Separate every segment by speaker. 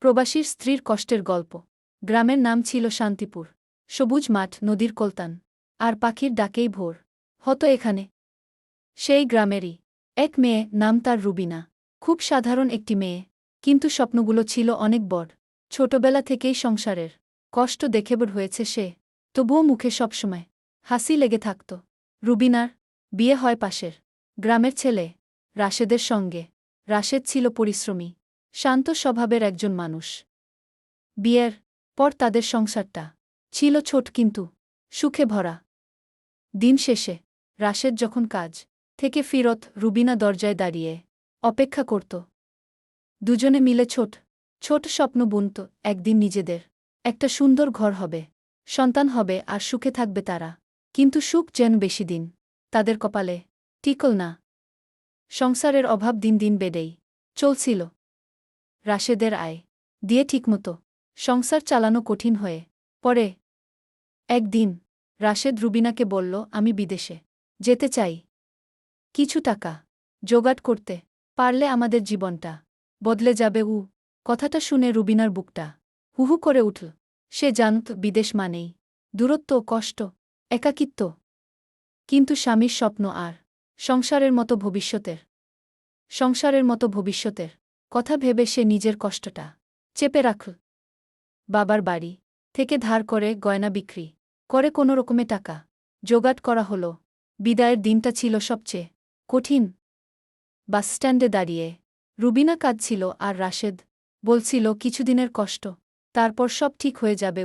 Speaker 1: প্রবাসীর স্ত্রীর কষ্টের গল্প। গ্রামের নাম ছিল শান্তিপুর। সবুজ মাঠ, নদীর কলতান, আর পাখির ডাকেই ভোর হতো এখানে। সেই গ্রামেরই এক মেয়ে, নাম তার রুবিনা। খুব সাধারণ একটি মেয়ে, কিন্তু স্বপ্নগুলো ছিল অনেক বড়। ছোটবেলা থেকেই সংসারের কষ্ট দেখে বড় হয়েছে সে, তবুও মুখে সবসময় হাসি লেগে থাকত। রুবিনার বিয়ে হয় পাশের গ্রামের ছেলে রাশেদের সঙ্গে। রাশেদ ছিল পরিশ্রমী, শান্ত স্বভাবের একজন মানুষ। বিয়ের পর তাদের সংসারটা ছিল ছোট কিন্তু সুখে ভরা। দিন শেষে রাশেদ যখন কাজ থেকে ফিরত, রুবিনা দরজায় দাঁড়িয়ে অপেক্ষা করত। দুজনে মিলে ছোট ছোট স্বপ্ন বুনত, একদিন নিজেদের একটা সুন্দর ঘর হবে, সন্তান হবে আর সুখে থাকবে তারা। কিন্তু সুখ যেন বেশি দিন তাদের কপালে টিকল না। সংসারের অভাব দিন দিন বেড়েই চলছিল। রাশেদের আয় দিয়ে ঠিকমতো সংসার চালানো কঠিন হয়ে পড়ে। একদিন রাশেদ রুবিনাকে বলল, আমি বিদেশে যেতে চাই। কিছু টাকা জোগাড় করতে পারলে আমাদের জীবনটা বদলে যাবে। কথাটা শুনে রুবিনার বুকটা হুহু করে উঠল। সে জানত বিদেশ মানেই দূরত্ব, কষ্ট, একাকিত্ব। কিন্তু স্বামীর স্বপ্ন আর সংসারের মতো ভবিষ্যতের কথা ভেবে সে নিজের কষ্টটা চেপে রাখল। বাবার বাড়ি থেকে ধার করে গয়না বিক্রি করে কোনো রকমে টাকা জোগাড় করা হলো। বিদায়ের দিনটা ছিল সবচেয়ে কঠিন। বাসস্ট্যান্ডে দাঁড়িয়ে রুবিনা কাঁদছিল আর রাশেদ বলছিল, কিছুদিনের কষ্ট, তারপর সব ঠিক হয়ে যাবে।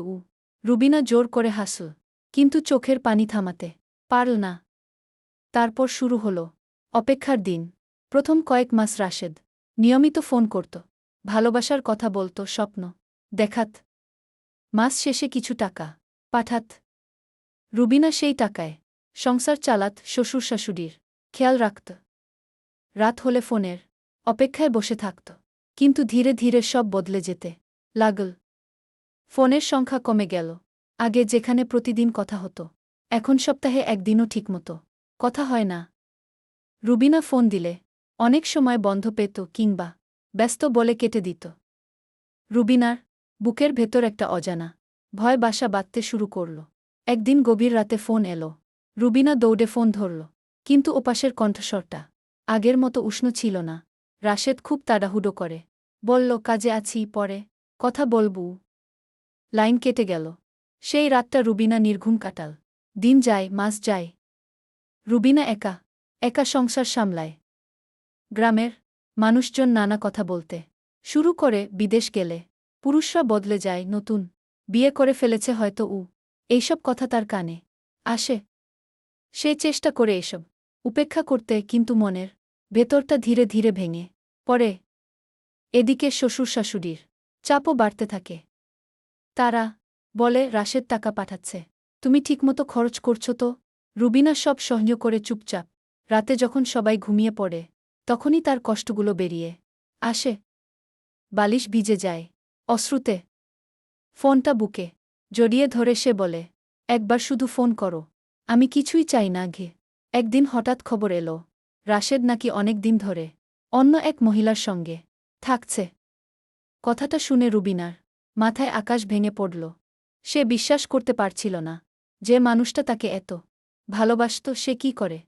Speaker 1: রুবিনা জোর করে হাসল, কিন্তু চোখের পানি থামাতে পারল না। তারপর শুরু হলো অপেক্ষার দিন। প্রথম কয়েক মাস রাশেদ নিয়মিত ফোন করত, ভালোবাসার কথা বলত, স্বপ্ন দেখাত। মাস শেষে কিছু টাকা পাঠাত। রুবিনা সেই টাকায় সংসার চালাত, শ্বশুর শাশুড়ির খেয়াল রাখত। রাত হলে ফোনের অপেক্ষায় বসে থাকত। কিন্তু ধীরে ধীরে সব বদলে যেতে লাগল। ফোনের সংখ্যা কমে গেল। আগে যেখানে প্রতিদিন কথা হতো, এখন সপ্তাহে একদিনও ঠিকমতো কথা হয় না। রুবিনা ফোন দিলে অনেক সময় বন্ধ পেত কিংবা ব্যস্ত বলে কেটে দিত। রুবিনার বুকের ভেতর একটা অজানা ভয় বাসা বাঁধতে শুরু করল। একদিন গভীর রাতে ফোন এলো। রুবিনা দৌড়ে ফোন ধরল, কিন্তু ওপাশের কণ্ঠস্বরটা আগের মতো উষ্ণ ছিল না। রাশেদ খুব তাড়াহুড়ো করে বলল, কাজে আছি, পরে কথা বলবো। লাইন কেটে গেল। সেই রাতটা রুবিনা নির্ঘুম কাটাল। দিন যায়, মাস যায়। রুবিনা একা একা সংসার সামলায়। গ্রামের মানুষজন নানা কথা বলতে শুরু করে, বিদেশ গেলে পুরুষরা বদলে যায়, নতুন বিয়ে করে ফেলেছে হয়তো। এইসব কথা তার কানে আসে। সে চেষ্টা করে এসব উপেক্ষা করতে, কিন্তু মনের ভেতরটা ধীরে ধীরে ভেঙে পড়ে। এদিকে শ্বশুর শাশুড়ির চাপও বাড়তে থাকে। তারা বলে, রাশেদ টাকা পাঠাচ্ছে, তুমি ঠিকমতো খরচ করছো তো? রুবিনা সব সহ্য করে চুপচাপ। রাতে যখন সবাই ঘুমিয়ে পড়ে, তখনই তার কষ্টগুলো বেরিয়ে আসে। বালিশ ভিজে যায় অশ্রুতে। ফোনটা বুকে জড়িয়ে ধরে সে বলে, একবার শুধু ফোন করো, আমি কিছুই চাই না। একদিন হঠাৎ খবর এলো, রাশেদ নাকি অনেক দিন ধরে অন্য এক মহিলার সঙ্গে থাকছে। কথাটা শুনে রুবিনার মাথায় আকাশ ভেঙে পড়ল। সে বিশ্বাস করতে পারছিল না যে মানুষটা তাকে এত ভালোবাসত। সে কি করে